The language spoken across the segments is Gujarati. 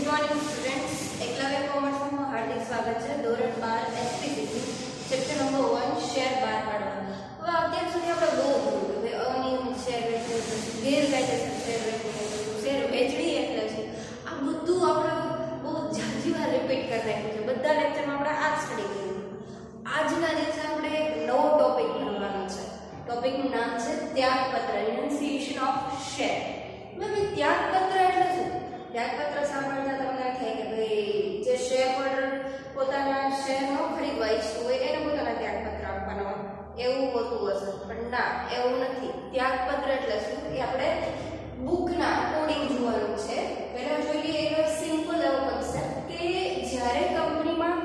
मॉर्निंग स्टूडेंट्स, एकलव्य कॉमर्स में हार्दिक स्वागत है। धोरण 12 एसपीसीसी चैप्टर नंबर 1 शेर बार पाडवा। હવે અત્યાર સુધી આપણે બહુ જોયું કે અનિયમિત શેર વેચવું, ગેરકાયદેસર શેર વેચવું, શેર વેચવી એટલે છે, આ બધું આપણે બહુ ઝાઝી વાર રિપીટ કરી નાખ્યું છે। બધા લેક્ચરમાં આપણે આ સ્ટડી કર્યું। આજના દિવસે આપણે એક નવો ટોપિક ભણવાનો છે। ટોપિકનું નામ છે ત્યાગપત્ર, રિનન્સિએશન ઓફ શેર। હવે ત્યાગપત્ર એટલે શું? ત્યાગપત્ર સાંભળતા તમને થાય કે ભાઈ જે શેર હોલ્ડર પોતાના શેર ન ખરીદવા ઈચ્છતું હોય એને પોતાના ત્યાગપત્ર આપવાનો એવું હોતું હશે, પણ ના, એવું નથી। ત્યાગપત્ર એટલે શું એ આપણે બુકના કોડિંગ જોવાનું છે। પહેલા જોઈ લઈએ એનો સિમ્પલ એવો કોન્સેપ્ટ કે જ્યારે કંપનીમાં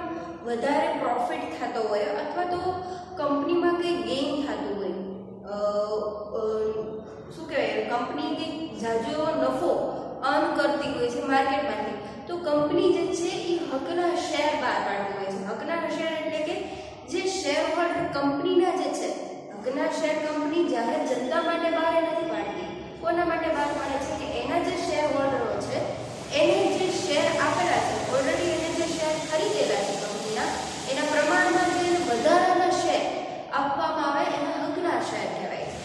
વધારે પ્રોફિટ થતો હોય અથવા તો કંપનીમાં કંઈ ગેઇન થતું હોય, શું કહેવાય, કંપની કંઈક ઝાઝો નફો અર્ન કરતી હોય છે માર્કેટમાંથી, તો કંપની જે છે એ હકના શેર બહાર પાડતી હોય છે। હકના શેર એટલે કે જે શેર હોલ્ડર કંપનીના જે છે, હકના શેર કંપની જાહેર જનતા માટે બહાર નથી પાડતી। કોના માટે બહાર પાડે છે કે એના જે શેર હોલ્ડરો છે એને જે શેર આપેલા છે, ઓલરેડી એને જે શેર ખરીદેલા છે કંપનીના, એના પ્રમાણમાં જે વધારાના શેર આપવામાં આવે એના હકના શેર કહેવાય છે,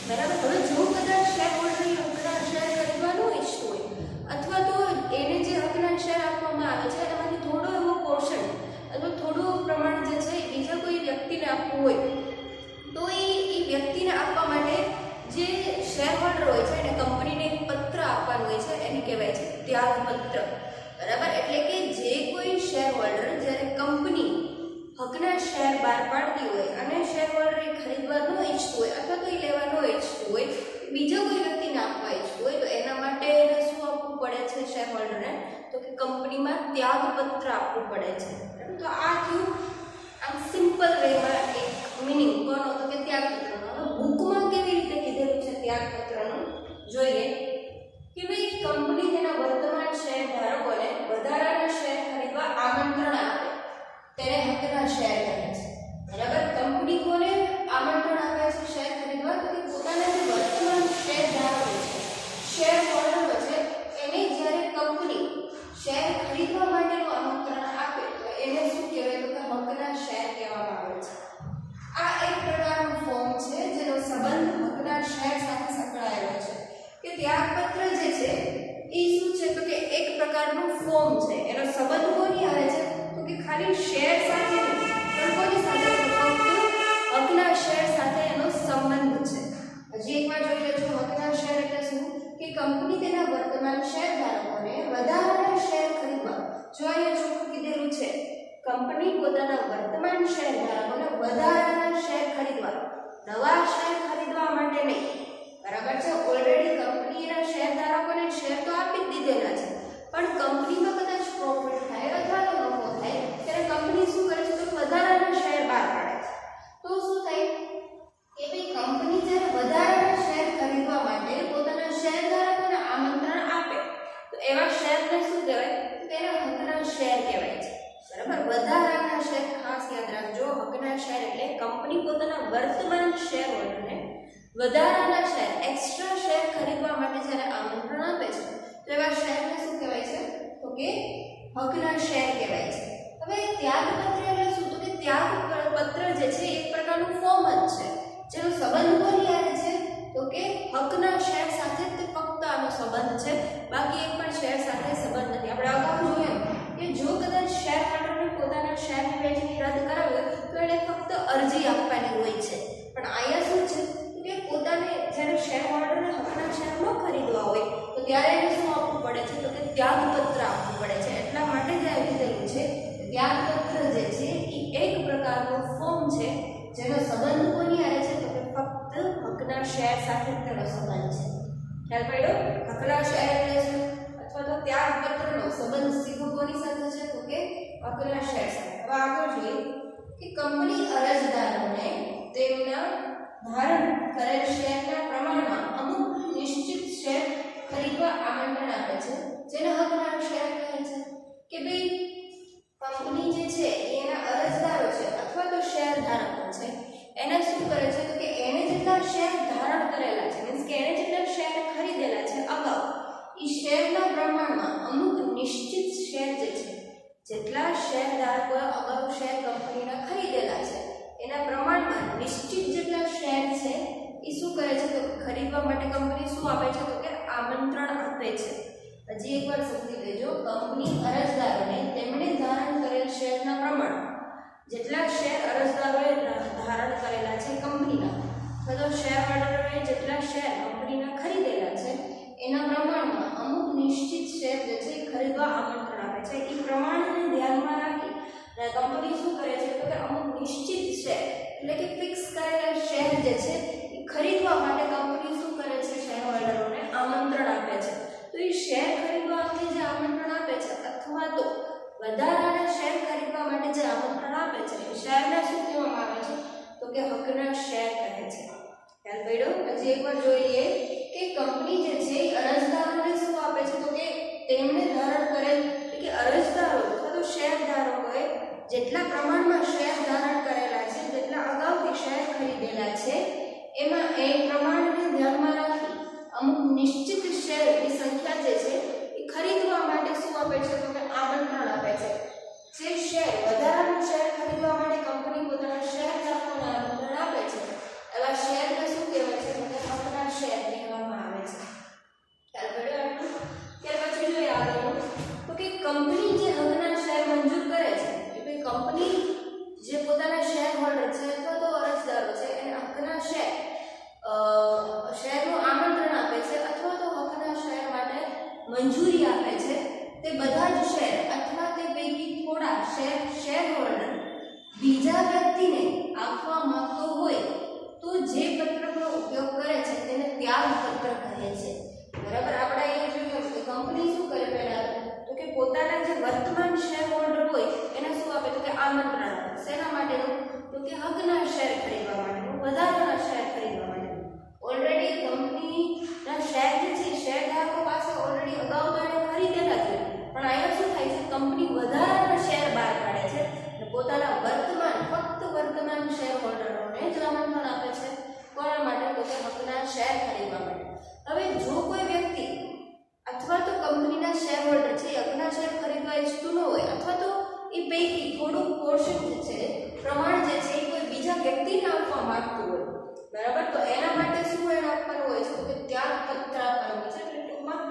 બરાબર। હવે જો કદાચ શેર હોલ્ડર હકના શેર ખરીદવાનું ઈચ્છતું હોય અથવા તો એને જે હકના શેર આપવામાં આવે છે એમાંથી થોડો એવો પોર્શન અથવા થોડું પ્રમાણ જે છે બીજા કોઈ વ્યક્તિને આપવું હોય તો એ વ્યક્તિને આપવા માટે જે શેર હોલ્ડર હોય છે એને કંપનીને એક પત્ર આપવાનું હોય છે, એને કહેવાય છે ત્યાગપત્ર, બરાબર। એટલે કે જે કોઈ શેર હોલ્ડર જ્યારે કંપની હકના શેર બહાર પાડતી હોય અને શેર હોલ્ડર એ ખરીદવા ન ઈચ્છતું હોય અથવા તો એ લેવા ન ઈચ્છતું હોય, બીજા કોઈ વ્યક્તિને આપવા ઈચ્છતું હોય, તો એના માટે એને શું આપવું પડે છે શેર હોલ્ડરને? તો કે કંપનીમાં ત્યાગપત્ર આપવું પડે છે। તો આ થયું આમ સિમ્પલ વેમાં એક મિનિંગ કોનો? તો કે ત્યાગપત્રનો। હવે બુકમાં કેવી રીતે કીધેલું છે ત્યાગપત્રનું જોઈએ કે ભાઈ કંપની તેના વર્તમાન શેર ધારકોને વધારાના શેર ખરીદવા આમંત્રણ આપે તેને હકના શેર કહે છે, બરાબર। કંપની કોને આમંત્રણ આપે છે શેર ખરીદવા? તો કે પોતાના જે વર્તમાન શેર ધારકો છે, શેર હોલ્ડરો છે, એને જ્યારે કંપની શેર ખરીદવા માટેનું આમંત્રણ આપે તો એને શું કહેવાય? તો કે હકના શેર કહેવામાં આવે છે। આ એક પ્રકારનું ફોર્મ છે જેનો સંબંધ હકના શેર સાથે સંકળાયેલો છે કે ત્યાગપત્ર જે છે એ શું છે? તો કે એક પ્રકારનું ફોર્મ છે, એનો સંબંધ કોની આવે છે? તો કે ખાલી શેર સાથે નહીં, પણ કોની સાથે? હકના શેર સાથે એનો સંબંધ છે। હજી એકવાર જોઈ લેજો, હકના શેર એટલે શું? કે કંપની તેના વર્તમાન શેરધારકોને વધારાના શેર ખરીદવા, જો અહીંયા ચોખ્ખું કીધેલું છે કંપની પોતાના વર્તમાન શેરધારકોને વધારાના શેર ખરીદવા, નવા શેર ખરીદવા માટે નહીં, બરાબર છે। ઓલરેડી કંપનીના શેરધારકોને શેર તો આપી જ દીધેલા છે, પણ કંપનીમાં કદાચ પ્રોફિટ થાય અથવા તો નફો થાય ત્યારે કંપની શું કરે છે? તો વધારાના શેર બહાર પાડે છે। તો શું થાય કે ભાઈ કંપની જ્યારે વધારાના શેર ખરીદવા માટે પોતાના શેરધારકોને આમંત્રણ આપે તો એવા શેરને શું કહેવાય? તેને હકના શેર કહેવાય છે, બરાબર। વધારાના શેર ખાસ યાદ રાખજો, હકના શેર એટલે કંપની પોતાના વર્તમાન શેર હોલ્ડરને વધારાના શેર, એક્સ્ટ્રા શેર ખરીદવા માટે જ્યારે આમંત્રણ આપે છે તો એવા શેરને શું કહેવાય છે? તો કે હકના શેર કહેવાય છે। હવે ત્યાગપત્ર એટલે શું? તો કે ત્યાગપત્ર જે છે એક પ્રકારનું ફોર્મ જ છે જેનો સંબંધ કોની આવે છે? તો કે હકના શેર સાથે જ ફક્ત આનો સંબંધ છે, બાકી એક પણ શેર સાથે સંબંધ નથી। આપણે અગાઉ જોયું કે જો કદાચ શેર હોલ્ડરને પોતાના શેરની વહેંચણી રદ કરાવી હોય તો એને ફક્ત અરજી આપવાની હોય છે, પણ અહીંયા શું છે કે પોતાને જ્યારે શેર હોલ્ડરને હકના શેર ન ખરીદવા હોય તો ત્યારે એને શું આપવું પડે છે? તો કે ત્યાગપત્ર આપવું પડે છે। એટલા માટે જ આ કીધેલું છે ત્યાગપત્ર જે છે એ એક પ્રકારનું ફોર્મ છે જેનો સંબંધ કોની આવે છે? તો કે ફક્ત હકના શેર સાથે જ તેનો સંબંધ છે। ખ્યાલ પડ્યો? હકના શેર એટલે શું અથવા તો ત્યાગપત્રનો સંબંધ સીધો કોની સાથે છે? તો કે હકના શેર સાથે। હવે આગળ જોઈએ કે કંપની અરજદારોને તેમના ધારણ કરેલ શેરના પ્રમાણમાં અમુક નિશ્ચિત શેર ખરીદવા આમંત્રણ આપે છે જેને હકના શેર કહે છે। કે ભાઈ કંપની જે છે એના અરજદારો છે અથવા તો શેર ધારકો છે એને શું કરે છે? તો કે એને જેટલા શેર ધારણ કરેલા છે, મીન્સ કે એને જેટલા શેરધારકોએ અગાઉ શેર કંપનીના ખરીદેલા છે એના પ્રમાણમાં નિશ્ચિત જેટલા શેર છે એ શું કરે છે તો ખરીદવા માટે કંપની શું આપે છે તો કે આમંત્રણ આપે છે. હજી એકવાર સમજી લેજો, કંપની અરજદારોને તેમણે ધારણ કરેલ શેરના પ્રમાણ જેટલા શેર અરજદારોએ ધારણ કરેલા છે કંપનીના અથવા તો શેર હોલ્ડરોએ જેટલા શેર કંપનીના ખરીદેલા છે એના પ્રમાણમાં અમુક નિશ્ચિત શેર જે છે ખરીદવા આમંત્રણ આપે છે. એ પ્રમાણને ધ્યાનમાં રાખી કંપની શું કરે છે તો કે અમુક નિશ્ચિત શેર એટલે કે ફિક્સ કરેલા શેર જે છે એ ખરીદવા માટે કંપની શું કરે છે શેર હોલ્ડરોને આમંત્રણ આપે છે. તો એ શેર ખરીદવા માટે જે આમંત્રણ આપે છે અથવા તો વધારાના શેર ખરીદવા માટે જે આમંત્રણ આપે છે એ શેરને શું કહેવામાં આવે છે તો કે હકના શેર કહે છે. ખ્યાલ પડ્યો? હજી એકવાર જોઈ લઈએ કે કંપની જે છે એ અરજદારોને શું આપે છે તો કે તેમણે ધારણ કરેલ એટલે કે અરજદારો અથવા તો શેરધારકોએ જેટલા પ્રમાણમાં શેર ધારણ કરેલા છે, જેટલા અગાઉથી શેર ખરીદેલા છે એમાં એ પ્રમાણને ધ્યાનમાં રાખી અમુક નિશ્ચિત શેરની સંખ્યા જે છે એ ખરીદવા માટે શું આપે છે તો કે આમંત્રણ આપે છે. જે શેર વધારાનું શેર ખરીદવા માટે કંપની પોતાના શેરધારકોને આમંત્રણ આપે છે એવા શેરને શું કહેવાય છે તો કે હકના શેર કહેવામાં આવે છે. ખ્યાલ પડ્યો આટલું? ત્યાર પછી જોઈએ આગળનું તો કે કંપની જે હકના શેર મંજૂર કરે છે એ ભાઈ કંપની જે પોતાના શેર હોલ્ડર છે અથવા તો અરજદારો છે એને હકના શેરનું આમંત્રણ આપે છે અથવા તો હકના શેર માટે મંજૂરી આપે છે. તે બધા જ શેર અથવા તે પૈકી થોડા શેર હોલ્ડર બીજા વ્યક્તિને આપવા માંગતો હોય તો જે પત્રકનો ઉપયોગ કરે છે તેને ત્યાગ પત્ર કહે છે. બરાબર? આપણે અહીંયા જોયું કે કંપની શું કરે પહેલા તો કે પોતાના જે વર્તમાન શેર હોલ્ડર હોય એને શું આપે તો કે આમંત્રણ આપે. શેના માટેનું તો કે હકના શેર ખરીદવા માટેનું, વધારાના શેર ખરીદવા માટેનું. ઓલરેડી કંપનીના શેર જે છે શેરધારકો પાસે ઓલરેડી અગાઉ તો એને ખરીદેલા છે, પણ અહીંયા શું થાય છે કંપની વધારાના શેર બહાર પાડે છે અને પોતાના ફક્ત વર્તમાન શેર હોલ્ડરોને જ આમંત્રણ આપે છે. કોના માટે તો કે હકના શેર ખરીદવા માટે. હવે જો કોઈ વ્યક્તિ અથવા તો કંપનીના શેર હોલ્ડર છે હકના શેર ખરીદવા ઈચ્છતું ન હોય અથવા તો એ પૈકી થોડું પોર્શન જે છે પ્રમાણ જે છે એ કોઈ બીજા વ્યક્તિને આપવા માંગતું હોય, બરાબર, તો એના માટે શું એને આપવાનું હોય છે તો કે ત્યાગ પત્ર આપવાનું હોય છે. એટલે ટૂંકમાં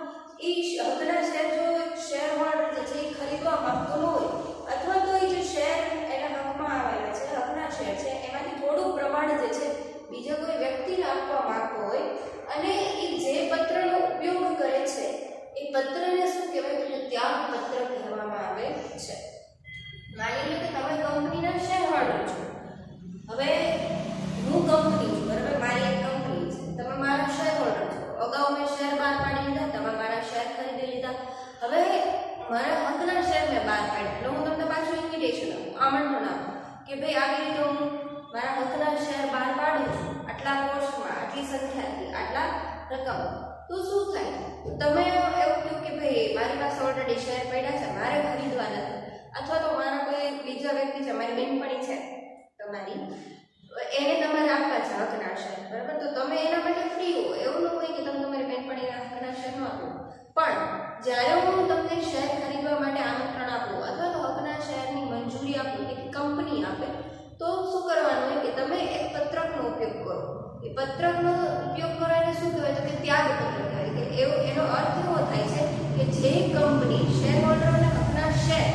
એ હકના શેર જો શેર હોલ્ડર જે છે એ ખરીદવા માંગતો ન હોય અથવા તો એ જે શેર એના હકમાં આવેલા છે હકના શેર છે એમાંથી થોડું પ્રમાણ જે છે બીજા કોઈ વ્યક્તિને આપવા માંગતો હોય અને એ જે પત્રનો ઉપયોગ કરે છે એ પત્રને શું કહેવાય તો ત્યાગ પત્ર કહેવામાં આવે છે. માની લો કે તમે કંપનીના શેર હોલ્ડર છો. હવે હું કંપની છું, બરાબર, મારી એક કંપની છે, તમે મારા શેર હોલ્ડર છો. અગાઉ મેં શેર બહાર પાડી લીધા, તમે મારા શેર ખરીદી લીધા. હવે મારા હકના શેર મેં બહાર પાડ્યા એટલે હું તમને પાછું ઇન્વિટેશન આપું, આમંત્રણ આપું કે ભાઈ આવી રીતે હું મારા હકના શેર બહાર પાડું છું આટલા કોસ્ટમાં, આટલી સંખ્યાથી, આટલા રકમ. તો શું થાય? તમે એવું કહ્યું કે ભાઈ મારી પાસે ઓલરેડી શેર પડ્યા છે, મારે ખરીદવા નથી, અથવા તો મારા કોઈ બીજા વ્યક્તિ છે, મારી બેનપણી છે તમારી, એને તમારે આપવા છે હકના શેર, બરાબર, તો તમે એના માટે ફ્રી હો. એવું ન હોય કે તમે તમારી બેનપણીના હકના શેર ન આપો, પણ જ્યારે હું તમને શેર ખરીદવા માટે આમંત્રણ આપું અથવા તો હકના શેરની મંજૂરી આપું એક કંપની આપે તો શું કરવાનું હોય કે તમે એક પત્રકનો ઉપયોગ કરો. એ પત્રકનો ઉપયોગ કરો એને શું કહેવાય તો કે ત્યાગ પત્ર કહેવાય. કે એનો અર્થ એવો થાય છે કે જે કંપની શેર હોલ્ડરોને હકના શેર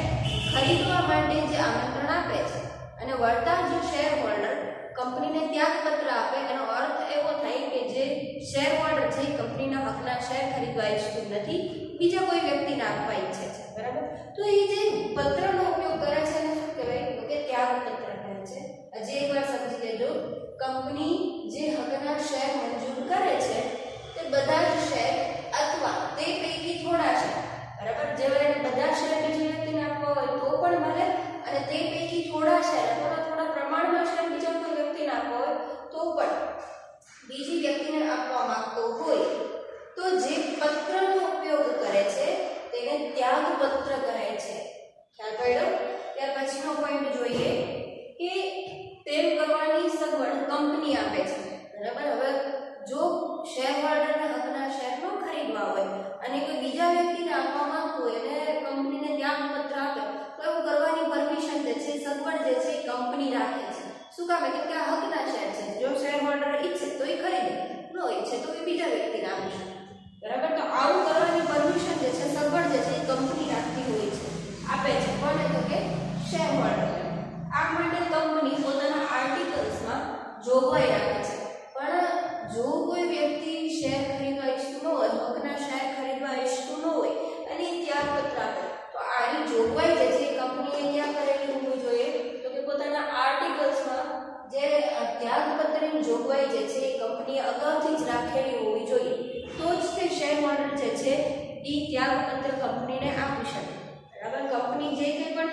ખરીદવા માટે જે આમંત્રણ આપે છે અને વળતા જે શેર હોલ્ડર કંપનીને ત્યાગપત્ર આપે એનો અર્થ એવો થાય કે જે શેર હોલ્ડર છે એ કંપનીના હકના શેર ખરીદવા ઈચ્છતું નથી, બીજા કોઈ વ્યક્તિને આપવા ઈચ્છે છે, બરાબર. તો એ જે પત્રનો ઉપયોગ કરે છે એને શું કહેવાય તો કે ત્યાગપત્ર કહે છે. હજી એકવાર સમજી લેજો, કંપની જે હકના શેર મંજૂર કરે છે તે બધા જ શેર અથવા તે પૈકી થોડા શેર, બરાબર, જેવા એને બધા શેર બીજા વ્યક્તિને આપવા હોય તો પણ મળે અને તે પૈકી થોડા શેર અથવા થોડા પ્રમાણમાં શેર બીજા કોઈ વ્યક્તિને આપવા હોય તો પણ બીજી વ્યક્તિને આપવા માંગતો હોય તો જે પત્રનો ઉપયોગ કરે છે તેને ત્યાગપત્ર કહે છે. ખ્યાલ પડ્યો? ત્યાર પછીનો પોઈન્ટ જોઈએ કે તેમ કરવાની સગવડ કંપની આપે છે, બરાબર. હવે જો શેર હોલ્ડરને હકના શેર ન ખરીદવા હોય અને કોઈ બીજા વ્યક્તિને આપવા માંગતું હોય અને કંપનીને ત્યાગપત્ર આપે તો એવું સગવડ જે છે એ કંપની રાખે છે. શું કામ? કેમ કે આ હકના શેર છે. જો શેર હોલ્ડર ઈચ્છે તો એ ખરીદે, ન ઈચ્છે તો એ બીજા વ્યક્તિને આપી શકે. બરાબર? તો આવું કરવાની પરમિશન જે છે, સગવડ જે છે એ કંપની રાખતી હોય છે, આપે છે. કોને? તો કે શેર હોલ્ડર. આ માટે કંપની પોતાના આર્ટિકલ્સમાં જોગવાઈ રાખે છે. પણ જો કોઈ વ્યક્તિ શેર ખરીદવા ઈચ્છતું ન હોય, હકના શેર ખરીદવા ઈચ્છતું ન હોય અને ત્યાગપત્ર આપે, તો આની જોગવાઈ જે છે કંપનીએ ક્યાં કરેલી હોવી જોઈએ? તો કે પોતાના આર્ટિકલ્સમાં જે ત્યાગપત્રની જોગવાઈ જે છે એ કંપનીએ અગાઉથી જ રાખેલી હોવી જોઈએ. તો જ તે શેર હોલ્ડર જે છે એ ત્યાગપત્ર કંપનીને આપી શકે. બરાબર? કંપની જે કંઈ પણ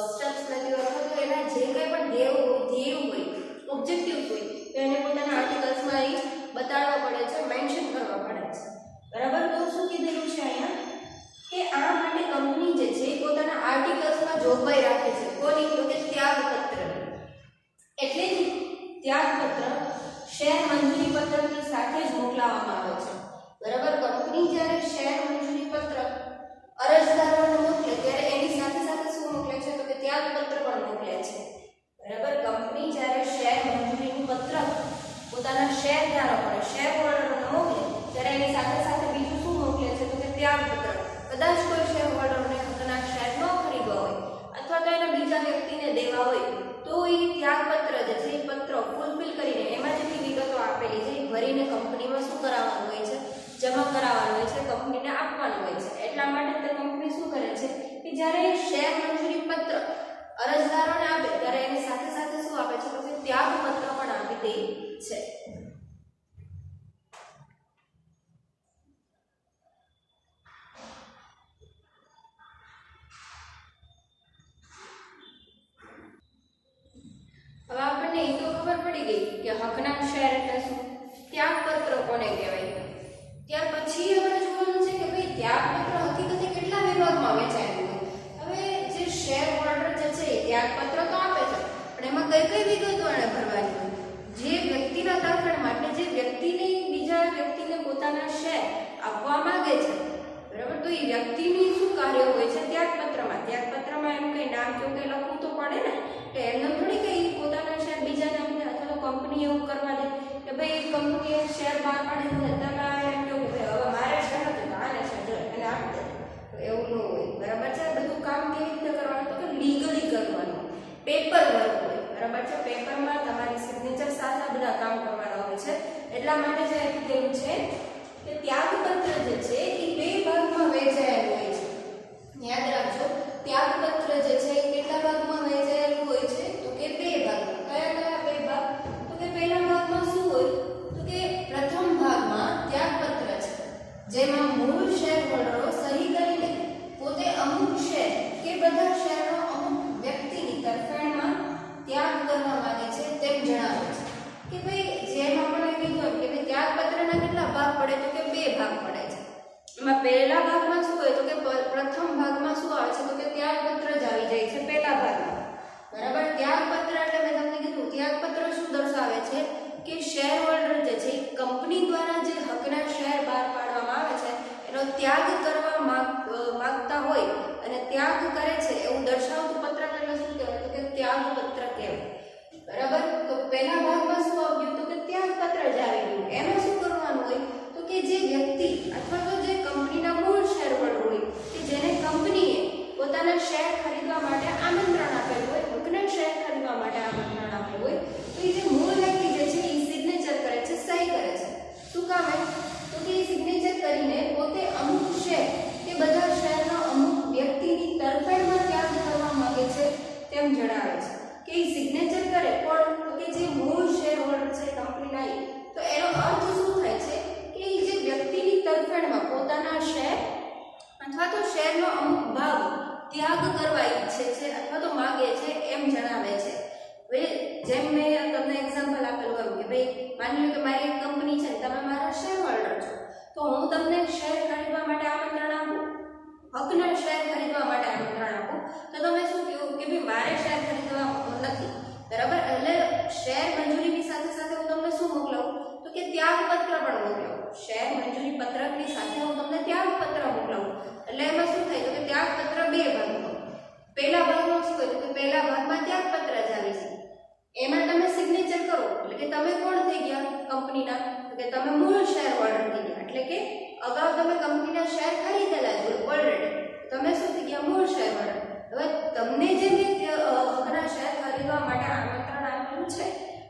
સ્ટેપ્સ લેતી હોય અથવા તો એના જે કંઈ પણ ધ્યેય હોય, ઓબ્જેક્ટિવ્સ હોય, તો એને પોતાના આર્ટિકલ્સમાં એ બતાડવા પડે છે, મેન્શન કરવા પડે છે. બરાબર? તો શું કીધેલું છે અહીંયા કે આ માટે કંપની જે છે પોતાના આર્ટિકલ્સમાં જોગવાઈ રાખે છે. કોની? તો કે ત્યાગપત્ર. એટલે જ ત્યાગપત્ર શેર મંજૂરી પત્રકની સાથે જ મોકલાવવામાં આવે છે. બરાબર? કંપની જ્યારે શેર મંજૂરી પત્રક અરજદારોને મોકલે ત્યારે એની સાથે સાથે શું મોકલે છે? તો કે ત્યાગપત્ર પણ મોકલે છે. બરાબર? કંપની જ્યારે શેર મંજૂરીનું પત્રક પોતાના શેરધારકોને, શેર હોલ્ડરોને મોકલે ત્યારે એની સાથે સાથે બીજું શું મોકલે છે? તો કે ત્યાગપત્ર. કદાચ કોઈ શેર હોલ્ડરને હકના શેર ન ખરીદવા હોય અથવા તો એને બીજા વ્યક્તિને દેવા હોય તો એ ત્યાગપત્ર જે છે એ પત્ર ફૂલફિલ કરીને એમાં જેટલી વિગતો આપેલી છે એ ભરીને કંપનીમાં શું કરાવવાનું હોય છે? જમા કરાવવાનું હોય છે, કંપનીને આપવાનું હોય છે. એટલા માટે તે કંપની શું કરે છે કે જ્યારે શેર મંજૂરી પત્ર અરજદારોને આપે ત્યારે એની સાથે સાથે શું આપે છે? તો કે ત્યાગપત્ર પણ આપી દે છે. હવે આપણને એ તો ખબર પડી ગઈ કે હકના શેર એટલે શું, ત્યાગપત્ર કોને કહેવાય. ત્યાર પછી આપણે જોવાનું છે કે ભાઈ ત્યાગપત્ર હકીકતે કેટલા વિભાગમાં વેચાયેલું હોય. હવે જે શેર હોલ્ડર જે છે એ ત્યાગપત્ર તો આપે છે, પણ એમાં કઈ કઈ વિગતો એને ભરવાની હોય? જે વ્યક્તિના તરફેણ માટે જે વ્યક્તિને બીજા વ્યક્તિને પોતાના શેર આપવા માંગે છે, બરાબર, તો એ વ્યક્તિની શું કાર્ય હોય છે ત્યાગપત્રમાં? ત્યાગપત્રમાં એમ કઈ નામ કે કઈ લખવું તો પડે ને. તો એમને થોડી કઈ પોતાના શેર બીજાને આપે અથવા તો કંપની એવું કરવા દે કે ભાઈ કંપનીએ શેર બહાર પાડી દીધા, તમે એમ કહો કે હવે મારે શેર નથી, આને શેર જો એને આપી દે. તો એવું ન હોય. બરાબર છે? બધું કામ કેવી રીતે કરવાનું? તો કે લીગલી કરવાનું, પેપર વર્ક હોય. બરાબર છે? પેપરમાં તમારી સિગ્નેચર સાથે બધા કામ કરવાના હોય છે. એટલા માટે જે કીધેલું છે કે ત્યાગપત્ર જે છે એ બે ભાગમાં વહેંચાયેલું હોય છે. યાદ રાખજો, ત્યાગપત્ર જે છે એ કેટલા ભાગમાં વહેંચાયેલું હોય છે? તો કે બે ભાગમાં. કયા કયા બે ભાગ? તો કે પહેલા ભાગમાં શું હોય? તો કે પ્રથમ ભાગમાં ત્યાગપત્ર છે જેમાં મૂળ શેર હોલ્ડરો સહી કરીને પોતે અમુક શેર કે બધા શેરનો અમુક વ્યક્તિની તરફેણમાં ત્યાગ કરવા માંગે છે તેમ જણાવે છે. કે ભાઈ જેમ આપણે કીધું કે ભાઈ ત્યાગપત્રના કેટલા ભાગ પડે? તો કે બે ભાગ પડે છે. એમાં પહેલા ભાગમાં શું હોય? તો કે પ્રથમ ભાગમાં શું આવે છે? તો કે ત્યાગપત્ર જ આવી જાય છે પહેલા ભાગમાં. બરાબર? ત્યાગપત્ર એટલે મેં તમને કીધું, ત્યાગપત્ર શું દર્શાવે છે કે શેર હોલ્ડર જે છે કંપની દ્વારા જે હકના શેર બહાર પાડવામાં આવે છે એનો ત્યાગ કરવા માંગતા હોય અને ત્યાગ કરે છે એવું દર્શાવતું પત્રક એટલે શું કહેવાય? તો કે ત્યાગપત્ર કહેવાય. બરાબર? તો પહેલા ભાગમાં શું આવ્યું? તો કે ત્યાગપત્ર જ આવી ગયું. એમાં શું કરવાનું હોય? તો કે જે વ્યક્તિ અથવા તો જે કંપનીના મૂળ શેર હોલ્ડર હોય કે જેને કંપનીએ પોતાના શેર ખરીદવા માટે આમંત્રણ આપેલું હોય, હકના શેર ખરીદવા માટે આમંત્રણ આપેલું હોય, તો એ જે મૂળ વ્યક્તિ જે છે એ સિગ્નેચર કરે છે, સહી કરે છે. શું કામ? તો કે એ સિગ્નેચર કરીને પોતે અમુક શેર કે બધા શેરનો અમુક વ્યક્તિની તરફેણમાં ત્યાગ કરવા માંગે છે તેમ જણાવે છે. કે એ સિગ્નેચર કરે કોણ? તો કે જે મૂળ શેર હોલ્ડર છે કંપનીના. તો એનો અર્થ શું થાય છે કે એ જે વ્યક્તિની તરફેણમાં પોતાના શેર અથવા તો શેરનો અમુક ભાગ ત્યાગ કરવા ઈચ્છે છે અથવા તો માંગે છે એમ જણાવે છે. જેમ મેં તમને એક્ઝામ્પલ આપેલું એમ કે ભાઈ માની લો કે મારી એક કંપની છે, તમે મારા શેર હોલ્ડર છો, તો હું તમને શેર ખરીદવા માટે આમંત્રણ આપું, હકના શેર ખરીદવા માટે આમંત્રણ આપું, તો તમે શું કહ્યું કે ભાઈ મારે શેર ખરીદવા નથી. બરાબર? એટલે શેર મંજૂરીની સાથે સાથે હું તમને શું મોકલાવું? તો કે ત્યાગપત્ર પણ મોકલાવું. શેર મંજૂરી પત્રકની સાથે હું તમને ત્યાગપત્ર મોકલાવું. એટલે એમાં શું થાય? તો કે ત્યાગપત્ર બે ભાગમાં. પહેલા ભાગમાં શું કર્યું કે પહેલા ભાગમાં ત્યાગપત્ર જ આવે છે, એમાં તમે સિગ્નેચર કરો એટલે કે તમે કોણ થઈ ગયા કંપનીના, તો કે તમે મૂળ શેર હોલ્ડર થઈ ગયા, એટલે કે અગાઉ તમે કંપનીના શેર ખરીદેલા છે ઓલરેડી, તમે શું થઈ ગયા મૂળ શેર હોલ્ડર. હવે તમને જે હકના શેર ખરીદવા માટે આમંત્રણ આપેલું છે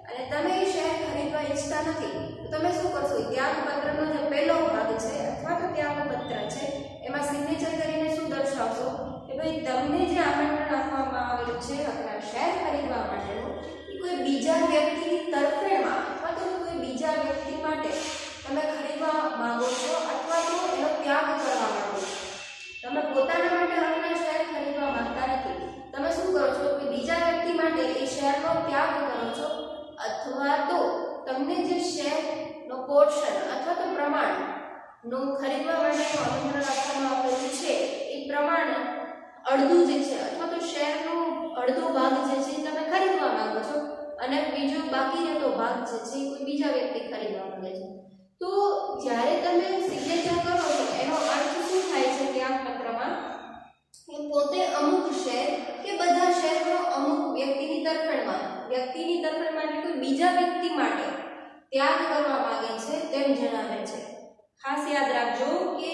અને તમે એ શેર ખરીદવા ઈચ્છતા નથી, તો તમે શું કરશો, ત્યાગપત્રનો જે પહેલો ભાગ છે અથવા તો ત્યાગપત્ર છે એમાં સિગ્નેચર કરીને શું દર્શાવશો કે ભાઈ તમને જે આમંત્રણ આપવામાં આવેલું છે હકના શેર ખરીદવા માટેનું એ કોઈ બીજા વ્યક્તિની તરફેણમાં અથવા તો કોઈ બીજા વ્યક્તિ માટે તમે ખરીદવા માંગો છો અથવા તો એનો ત્યાગ કરવા માંગો છો. તમે પોતાના માટે હકના શેર ખરીદવા માંગતા નથી, તમે શું કરો છો કે બીજા વ્યક્તિ માટે એ શેરનો ત્યાગ કરો છો અથવા તો તમને જે શેરનો પોર્શન અથવા તો પ્રમાણનું ખરીદવા માટેનું આમંત્રણ આપવામાં આવેલું છે એ પ્રમાણ અડધું જે છે અથવા તો શેરનો અડધો ભાગ જે છે તમે ખરીદવા માંગો છો અને બીજો બાકી રહેતો ભાગ જે છે કોઈ બીજા વ્યક્તિ ખરીદવા માંગે છે. તો જ્યારે તમે સિગ્નેચર કરો છો એનો અર્થ શું થાય છે ત્યાગપત્રમાં કે પોતે અમુક શેર કે બધા શેરનો અમુક વ્યક્તિની તરફેણમાં એટલે કોઈ બીજા વ્યક્તિ માટે ત્યાગ કરવા માંગે છે તેમ જણાવે છે. ખાસ યાદ રાખજો કે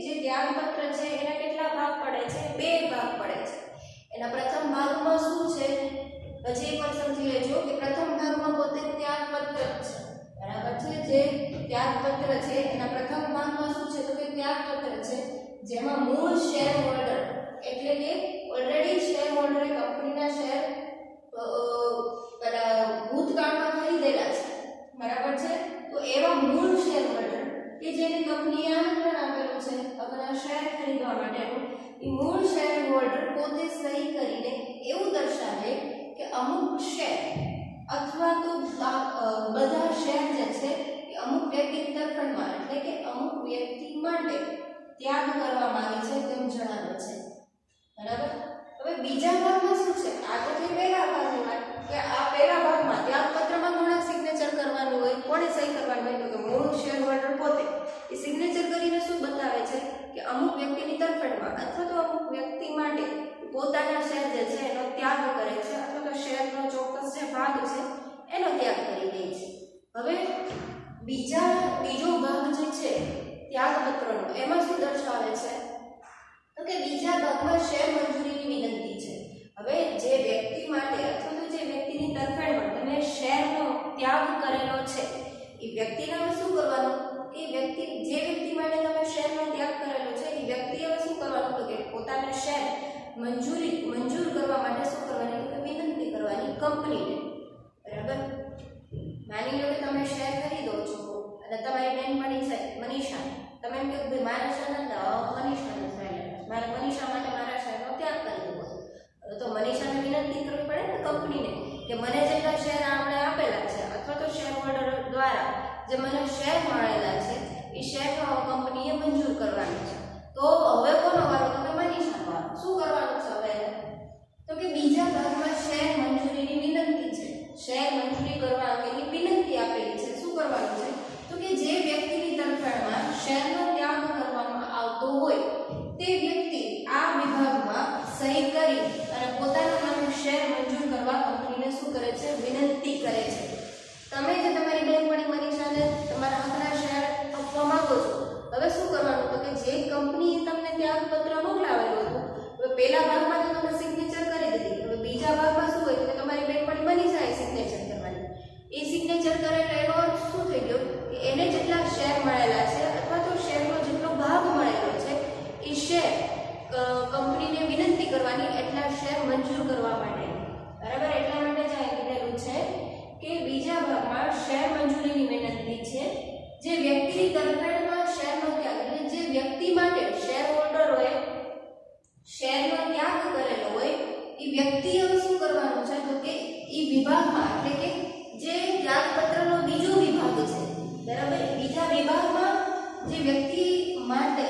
જે ત્યાગપત્ર છે એના કેટલા ભાગ પડે છે, બે ભાગ પડે છે. એના પ્રથમ ભાગમાં શું છે હજી એકવાર સમજી લેજો કે પ્રથમ ભાગમાં પોતે ત્યાગપત્ર છે, બરાબર છે. જે ત્યાગપત્ર છે એના પ્રથમ ભાગમાં શું છે તો કે ત્યાગપત્ર છે જેમાં મૂળ શેર હોલ્ડર એટલે કે ઓલરેડી શેર હોલ્ડરે કંપનીના શેર ભૂતકાળમાં ખરીદેલા છે, બરાબર છે. તો એવા મૂળ શેર હોલ્ડર કે જેને કંપનીએ આમંત્રણ આપેલું છે હકના શેર ખરીદવા માટેનું, એ મૂળ શેર હોલ્ડર પોતે સહી કરીને એવું દર્શાવે કે અમુક શેર અથવા તો બધા શેર જે છે એ અમુક વ્યક્તિની તરફેણમાં એટલે કે અમુક વ્યક્તિ માટે ત્યાગ કરવા માંગે છે તેમ જણાવે છે, બરાબર. હવે બીજા ભાગમાં શું છે, આ તો થઈ પહેલા ભાગની વાત કે આ પહેલા ભાગમાં ત્યાગપત્રમાં કોણે સિગ્નેચર કરવાનું હોય, કોણે સહી કરવાનું હોય, તો કે મૂળ શેર હોલ્ડર પોતે એ સિગ્નેચર કરીને શું બતાવે છે કે અમુક વ્યક્તિની તરફેણમાં અથવા તો અમુક વ્યક્તિ માટે પોતાના શેર જે છે એનો ત્યાગ કરે છે અથવા તો શેરનો ચોક્કસ જે ભાગ છે એનો ત્યાગ કરી દે છે. હવે બીજો ભાગ જે છે ત્યાગપત્રનો એમાં શું દર્શાવે છે તો કે બીજા ભાગમાં શેર મંજૂરીની વિનંતી છે. હવે જે વ્યક્તિ માટે અથવા તો જે વ્યક્તિની તરફેણમાં તમે શેરનો ત્યાગ કરેલો છે એ વ્યક્તિને શું કરવાનું કે જે વ્યક્તિ માટે તમે શેરનો ત્યાગ કરેલો છે એ વ્યક્તિએ શું કરવાનું તો કે પોતાના શેર મંજૂર કરવા માટે શું કરવાની તો કે વિનંતી કરવાની કંપનીને, બરાબર. માની લો કે તમે શેર ખરીદો છો અને તમારી બેનપણી છે મનીષા, તમે એમ કહો કે મારા શેર મનીષાને શેર મારે મનીષા માટે મારા શેરનો ત્યાગ કરી દેવો છે, તો મનીષાને વિનંતી કરવી પડે ને કંપનીને કે મને જેટલા શેર આપણે આપેલા છે અથવા તો શેર હોલ્ડર દ્વારા જે મને શેર મળેલા છે એ શેરનો કંપનીએ મંજૂર કરવાની છે. તો હવે કોનો વારો તો કે મનીષાનો વારો. શું કરવાનું છે હવે તો કે બીજા ભાગમાં શેર મંજૂરીની વિનંતી છે, શેર મંજૂરી કરવા અંગેની વિનંતી આપેલી છે. શું કરવાનું છે તો કે જે વ્યક્તિની તરફેણમાં શેરનો ત્યાગ કરવામાં આવતો હોય તે વ્યક્તિ આ વિભાગમાં સહી કરી અને પોતાના નામે શેર મંજૂર કરવા કંપનીને શું કરે છે વિનંતી કરે છે. તમે જે તમારી બેનપણી મનીષાને તમારા હકના શેર આપવા માંગો છો, હવે શું કરવાનું તો કે જે કંપનીએ તમને ત્યાગપત્ર મોકલાવેલું હતું હવે પહેલા ભાગમાં તો તમે સિગ્નેચર કરી દીધી, હવે બીજા ભાગમાં શું હોય કે તમારી બેનપણી મનીષાએ સિગ્નેચર કરવાની. એ સિગ્નેચર કરેલો એનો અર્થ શું થઈ ગયો કે એને જેટલા શેર મળેલા છે અથવા તો શેરનો જેટલો ભાગ મળેલો છે એ શેર કંપનીને વિનંતી કરવાની એટલા શેર મંજૂર કરવા માટે, બરાબર. એટલા માટે જ અહીં કીધેલું છે કે બીજા ભાગમાં શેર મંજૂરીની વિનંતી છે. જે વ્યક્તિની તરફેણમાં શેરનો ત્યાગ એટલે જે વ્યક્તિ માટે શેર હોલ્ડરોએ શેરનો ત્યાગ કરેલો હોય એ વ્યક્તિએ શું કરવાનું છે તો કે એ વિભાગમાં એટલે કે જે ત્યાગપત્રનો બીજો વિભાગ છે, બરાબર, બીજા વિભાગમાં જે વ્યક્તિ માટે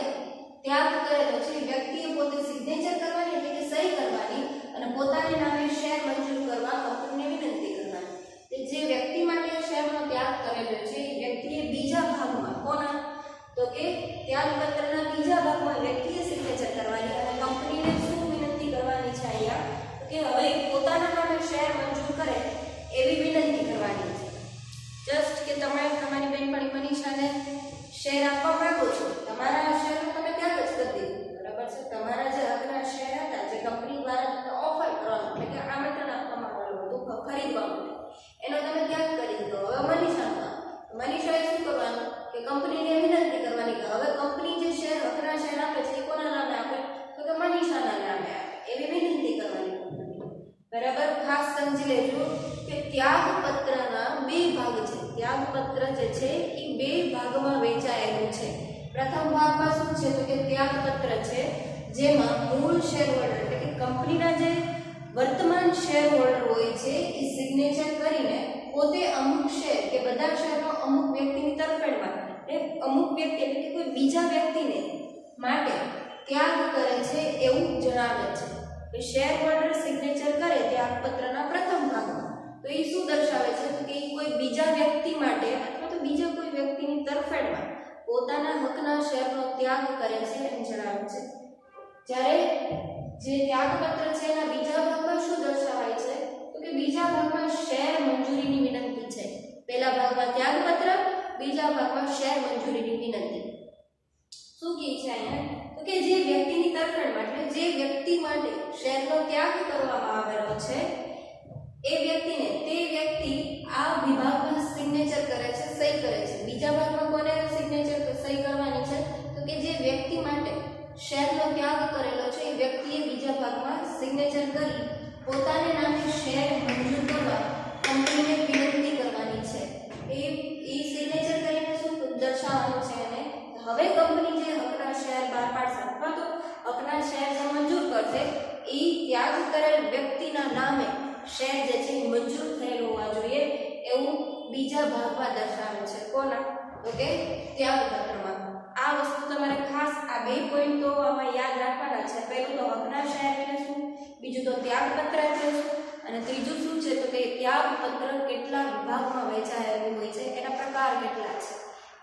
ત્યાગ કરેલો છે એ વ્યક્તિએ પોતે સિગ્નેચર કરવાની એટલે કે સહી કરવાની અને પોતાના નામે શેર મંજૂર કરવા કંપનીને વિનંતી કરવાની. જે વ્યક્તિ માટે શેરનો ત્યાગ કરેલો છે એ વ્યક્તિએ બીજા ભાગમાં કોના તો કે ત્યાગપત્રના બીજા ભાગમાં વ્યક્તિએ સિગ્નેચર કરવાની અને કંપનીને શું વિનંતી કરવાની છે અહીંયા કે હવે પોતાના નામે શેર મંજૂર કરે એવી વિનંતી કરવાની છે. જસ્ટ કે તમે તમારી બેનપણી મનીષાને શેર આપવા માંગો છો, તમારા શેર તમે ત્યાં જ કરી દીધું, બરાબર છે. તમારા જે હકના શેર હતા જે કંપની દ્વારા તમને ઓફર કરવાનું એટલે કે આમંત્રણ આપવામાં આવેલું હતું ખરીદવા માટે, એનો તમે ત્યાગ કરી દીધો. હવે મનીષાએ શું કરવાનું કે કંપનીને વિનંતી કરવાની કે હવે કંપની જે શેર હકના શેર આપે છે એ કોના નામે આપે તો કે મનીષાના નામે આપે એવી વિનંતી કરવાની. બરાબર, ખાસ સમજી લેજો કે ત્યાગપત્રના બે ભાગ છે. ત્યાગપત્ર જે છે એ બે ભાગમાં વહેંચાયેલું છે. પ્રથમ ભાગમાં શું છે તો કે ત્યાગપત્ર છે જેમાં મૂળ શેર હોલ્ડર એટલે કે કંપનીના જે વર્તમાન શેર હોલ્ડર હોય છે એ સિગ્નેચર કરીને પોતે અમુક શેર કે બધા શેરનો અમુક વ્યક્તિની તરફેણમાં અમુક વ્યક્તિ એટલે કે કોઈ બીજા વ્યક્તિને માટે ત્યાગ કરે છે એવું જણાવે છે. કે શેર હોલ્ડર સિગ્નેચર કરે ત્યાગપત્રના પ્રથમ ભાગમાં તો એ શું દર્શાવે છે તો કે કોઈ બીજા વ્યક્તિ માટે અથવા તો બીજા કોઈ વ્યક્તિની તરફેણમાં પોતાના હકના શેરનો ત્યાગ કરે છે એમ જણાવે છે. જ્યારે જે ત્યાગપત્ર છે એના બીજા ભાગમાં શું દર્શાવાય છે તો કે બીજા ભાગમાં શેર મંજૂરીની વિનંતી છે. પહેલા ભાગમાં ત્યાગપત્ર, બીજા ભાગમાં શેર મંજૂરીની વિનંતી. શું કહે છે અહીંયા તો કે જે વ્યક્તિની તરફેણમાં એટલે જે વ્યક્તિ માટે શેરનો ત્યાગ કરવામાં આવેલો છે એ વ્યક્તિને તે વ્યક્તિ આ વિભાગમાં સિગ્નેચર કરે છે, સહી કરે છે. બીજા ભાગમાં કોને સિગ્નેચર સહી કરવાની છે તો કે જે વ્યક્તિ માટે શેરનો ત્યાગ કરેલો છે એ વ્યક્તિએ બીજા ભાગમાં સિગ્નેચર કરી પોતાને નામે શેર મંજૂર કરવા કંપનીને વિનંતી કરવાની છે. એ સિગ્નેચર કરીને શું દર્શાવવાનું છે એને હવે કંપની જે હકના શેર બહાર પાડશે અથવા તો હકના શેર જે મંજૂર કરશે એ ત્યાગ કરેલ વ્યક્તિના નામે શેર જે છે એ મંજૂર થયેલો હોવા જોઈએ એવું બીજા ભાગમાં દર્શાવે છે. કોના તો કે ત્યાગપત્રમાં. આ વસ્તુ તમારે ખાસ આ બે પોઈન્ટ તો આમાં યાદ રાખવાના છે. પહેલું તો હકના શેર એટલે શું, બીજું તો ત્યાગપત્ર એટલે શું, અને ત્રીજું શું છે તો કે ત્યાગપત્ર કેટલા વિભાગમાં વહેંચાયેલું હોય છે, એના પ્રકાર કેટલા છે.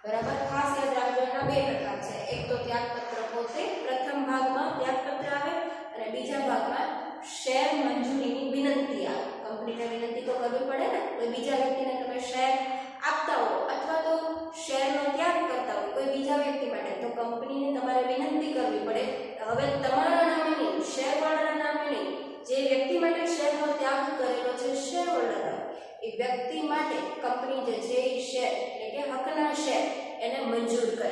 બરાબર, ખાસ યાદ રાખજો એના બે પ્રકાર છે. એક તો ત્યાગપત્ર પોતે પ્રથમ ભાગમાં ત્યાગપત્ર આવે અને બીજા ભાગમાં શેર મંજૂરીની વિનંતી આવે. કંપનીને વિનંતી તો કરવી પડે ને, કોઈ બીજા વ્યક્તિને તમે શેર આપતા હો અથવા તો શેરનો ત્યાગ કરતા હો કોઈ બીજા વ્યક્તિ માટે તો કંપનીને તમારે વિનંતી કરવી પડે. હવે તમારા નામે નહીં, શેર હોલ્ડરના નામે નહીં, જે વ્યક્તિ માટે શેરનો ત્યાગ કરેલો છે શેર હોલ્ડર એ વ્યક્તિ માટે કંપની જે છે એ શેર એટલે કે હકના શેર એને મંજૂર કરે.